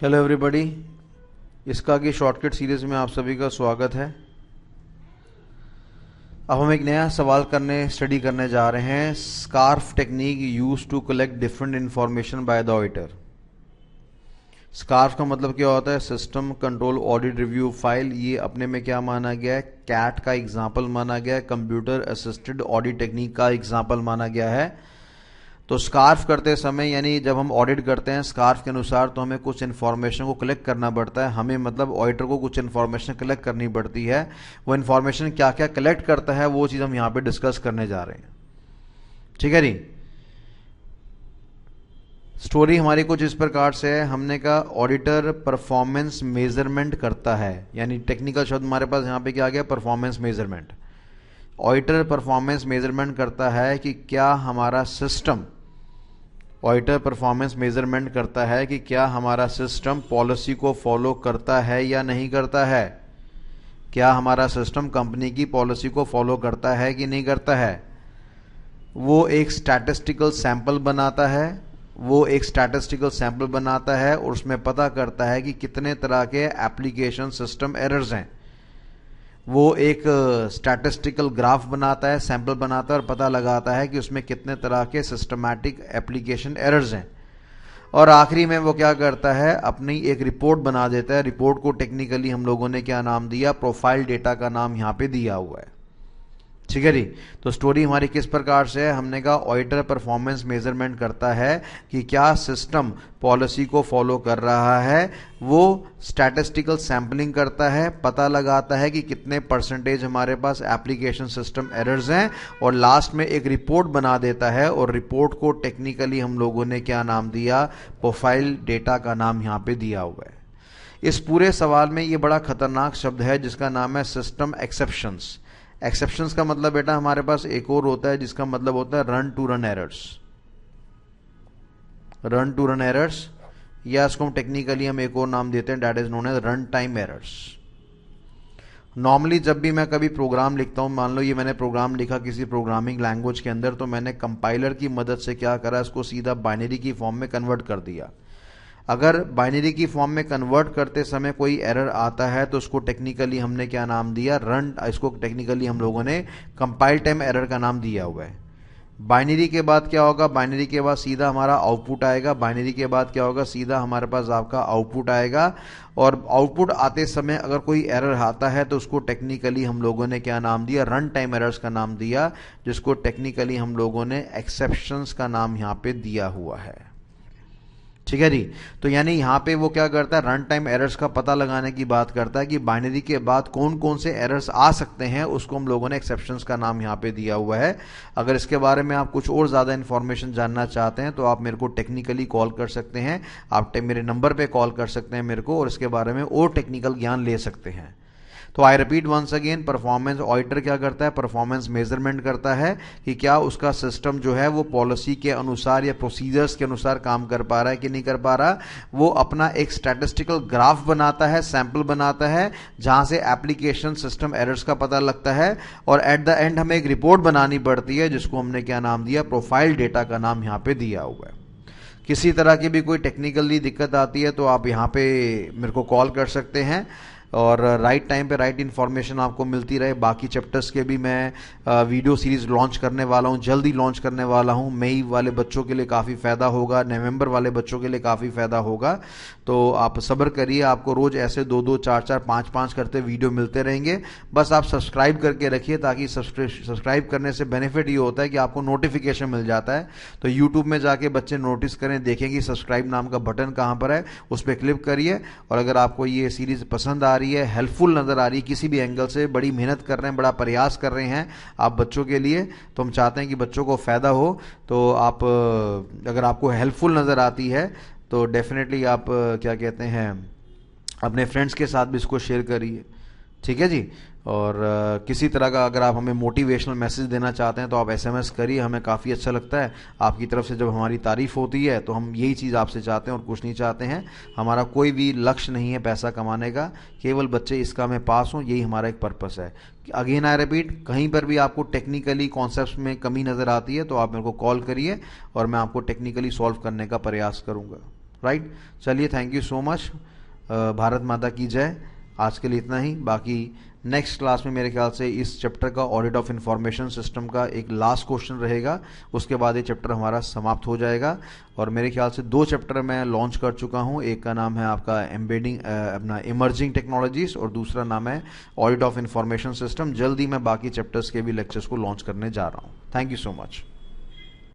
Hello everybody, इसका की shortcut series में आप सभी का स्वागत है। अब हम एक नया सवाल स्टडी करने जा रहे हैं। Scarf technique use to collect different information by the auditor. Scarf का मतलब क्या होता है? System control audit review file. ये अपने में क्या माना गया है? कैट का एग्जाम्पल माना गया है, कंप्यूटर असिस्टेड ऑडिट टेक्निक का एग्जाम्पल माना गया है। तो स्कार्फ करते समय यानी जब हम ऑडिट करते हैं स्कार्फ के अनुसार, तो हमें कुछ इन्फॉर्मेशन को कलेक्ट करना पड़ता है। हमें मतलब ऑडिटर को कुछ इन्फॉर्मेशन कलेक्ट करनी पड़ती है। वो इन्फॉर्मेशन क्या क्या कलेक्ट करता है वो चीज़ हम यहाँ पे डिस्कस करने जा रहे हैं। ठीक है जी। स्टोरी हमारी कुछ इस प्रकार से है। हमने कहा ऑडिटर परफॉर्मेंस मेजरमेंट करता है, यानी टेक्निकल शब्द हमारे पास यहाँ पे क्या आ गया? Performance measurement. Auditor performance measurement करता है कि क्या हमारा सिस्टम ऑडिटर परफॉर्मेंस मेजरमेंट करता है कि क्या हमारा सिस्टम पॉलिसी को फॉलो करता है या नहीं करता है। क्या हमारा सिस्टम कंपनी की पॉलिसी को फॉलो करता है कि नहीं करता है। वो एक स्टैटिस्टिकल सैंपल बनाता है और उसमें पता करता है कि कितने तरह के एप्लीकेशन सिस्टम एरर्स हैं। वो एक स्टैटिस्टिकल ग्राफ बनाता है, सैंपल बनाता है और पता लगाता है कि उसमें कितने तरह के सिस्टमैटिक एप्लीकेशन एरर्स हैं। और आखिरी में वो क्या करता है? अपनी एक रिपोर्ट बना देता है। रिपोर्ट को टेक्निकली हम लोगों ने क्या नाम दिया? प्रोफाइल डेटा का नाम यहाँ पे दिया हुआ है। ठीक है जी। तो स्टोरी हमारी किस प्रकार से है? हमने कहा ऑडिटर परफॉर्मेंस मेजरमेंट करता है कि क्या सिस्टम पॉलिसी को फॉलो कर रहा है। वो स्टैटिस्टिकल सैंपलिंग करता है, पता लगाता है कि कितने परसेंटेज हमारे पास एप्लीकेशन सिस्टम एरर्स हैं और लास्ट में एक रिपोर्ट बना देता है। और रिपोर्ट को टेक्निकली हम लोगों ने क्या नाम दिया? प्रोफाइल डेटा का नाम यहाँ पे दिया हुआ है। इस पूरे सवाल में ये बड़ा खतरनाक शब्द है जिसका नाम है सिस्टम एक्सेप्शंस। एक्सेप्शंस का मतलब बेटा हमारे पास एक और होता है जिसका मतलब होता है run to run errors. Run to run errors या इसको हम टेक्निकली हम एक और नाम देते हैं, that is known as run time errors. Normally जब भी मैं कभी प्रोग्राम लिखता हूं, मान लो ये मैंने प्रोग्राम लिखा किसी प्रोग्रामिंग लैंग्वेज के अंदर, तो मैंने कंपाइलर की मदद से क्या करा? इसको सीधा बाइनरी की फॉर्म में कन्वर्ट कर दिया। अगर बाइनरी की फॉर्म में कन्वर्ट करते समय कोई एरर आता है तो उसको टेक्निकली हमने क्या नाम दिया? इसको टेक्निकली हम लोगों ने कंपाइल टाइम एरर का नाम दिया हुआ है। बाइनरी के बाद क्या होगा? बाइनरी के बाद सीधा हमारा आउटपुट आएगा। बाइनरी के बाद क्या होगा? सीधा हमारे पास आपका आउटपुट आएगा। और आउटपुट आते समय अगर कोई एरर आता है तो उसको टेक्निकली हम लोगों ने क्या नाम दिया? रन टाइम एरर्स का नाम दिया, जिसको टेक्निकली हम लोगों ने एक्सेप्शंस का नाम यहाँ पे दिया हुआ है। ठीक है जी। तो यानी यहाँ पे वो क्या करता है? रन टाइम एरर्स का पता लगाने की बात करता है कि बाइनरी के बाद कौन कौन से एरर्स आ सकते हैं, उसको हम लोगों ने एक्सेप्शंस का नाम यहाँ पे दिया हुआ है। अगर इसके बारे में आप कुछ और ज़्यादा इन्फॉर्मेशन जानना चाहते हैं तो आप मेरे को टेक्निकली कॉल कर सकते हैं। आप मेरे नंबर पर कॉल कर सकते हैं मेरे को और इसके बारे में और टेक्निकल ज्ञान ले सकते हैं। तो I repeat once again, performance auditor क्या करता है? परफॉर्मेंस मेजरमेंट करता है कि क्या उसका सिस्टम जो है वो पॉलिसी के अनुसार या प्रोसीजर्स के अनुसार काम कर पा रहा है कि नहीं कर पा रहा। वो अपना एक स्टैटिस्टिकल ग्राफ बनाता है, सैंपल बनाता है, जहां से एप्लीकेशन सिस्टम एरर्स का पता लगता है और एट द एंड हमें एक रिपोर्ट बनानी पड़ती है जिसको हमने क्या नाम दिया? प्रोफाइल डेटा का नाम यहाँ पे दिया हुआ है। किसी तरह की भी कोई टेक्निकली दिक्कत आती है तो आप यहाँ पे मेरे को कॉल कर सकते हैं और राइट टाइम पे राइट इन्फॉर्मेशन आपको मिलती रहे। बाकी चैप्टर्स के भी मैं वीडियो सीरीज लॉन्च करने वाला हूँ, जल्दी लॉन्च करने वाला हूँ। मई वाले बच्चों के लिए काफ़ी फ़ायदा होगा, नवंबर वाले बच्चों के लिए काफ़ी फ़ायदा होगा। तो आप सब्र करिए, आपको रोज़ ऐसे 2-2, 4-4, 5-5 करते वीडियो मिलते रहेंगे। बस आप सब्सक्राइब करके रखिए, ताकि सब्सक्राइब करने से बेनिफिट ये होता है कि आपको नोटिफिकेशन मिल जाता है। तो यूट्यूब में जाके बच्चे नोटिस करें, देखें कि सब्सक्राइब नाम का बटन कहाँ पर है, उस पर क्लिक करिए। और अगर आपको ये सीरीज़ पसंद आ रही है, हेल्पफुल नज़र आ रही है, किसी भी एंगल से बड़ी मेहनत कर रहे हैं, बड़ा प्रयास कर रहे हैं आप बच्चों के लिए, तो हम चाहते हैं कि बच्चों को फ़ायदा हो। तो आप अगर आपको हेल्पफुल नज़र आती है तो डेफिनेटली आप क्या कहते हैं, अपने फ्रेंड्स के साथ भी इसको शेयर करिए। ठीक है जी। और किसी तरह का अगर आप हमें मोटिवेशनल मैसेज देना चाहते हैं तो आप एसएमएस करिए, हमें काफ़ी अच्छा लगता है आपकी तरफ से जब हमारी तारीफ़ होती है। तो हम यही चीज़ आपसे चाहते हैं और कुछ नहीं चाहते हैं। हमारा कोई भी लक्ष्य नहीं है पैसा कमाने का, केवल बच्चे इसका में पास हों, यही हमारा एक पर्पस है। अगेन आई रिपीट, कहीं पर भी आपको टेक्निकली कॉन्सेप्ट्स में कमी नज़र आती है तो आप मेरे को कॉल करिए और मैं आपको टेक्निकली सॉल्व करने का प्रयास करूँगा। राइट। चलिए, thank you so much. Bharat माता की जय। आज के लिए इतना ही। बाकी नेक्स्ट क्लास में मेरे ख्याल से इस चैप्टर का ऑडिट ऑफ इंफॉर्मेशन सिस्टम का एक लास्ट क्वेश्चन रहेगा, उसके बाद ये चैप्टर हमारा समाप्त हो जाएगा। और मेरे ख्याल से 2 चैप्टर मैं लॉन्च कर चुका हूँ। एक का नाम है आपका एम्बेडिंग अपना इमर्जिंग टेक्नोलॉजीज, और दूसरा नाम है ऑडिट ऑफ इंफॉर्मेशन सिस्टम। जल्दी मैं बाकी चैप्टर्स के भी लेक्चर्स को लॉन्च करने जा रहा हूँ। Thank you so much.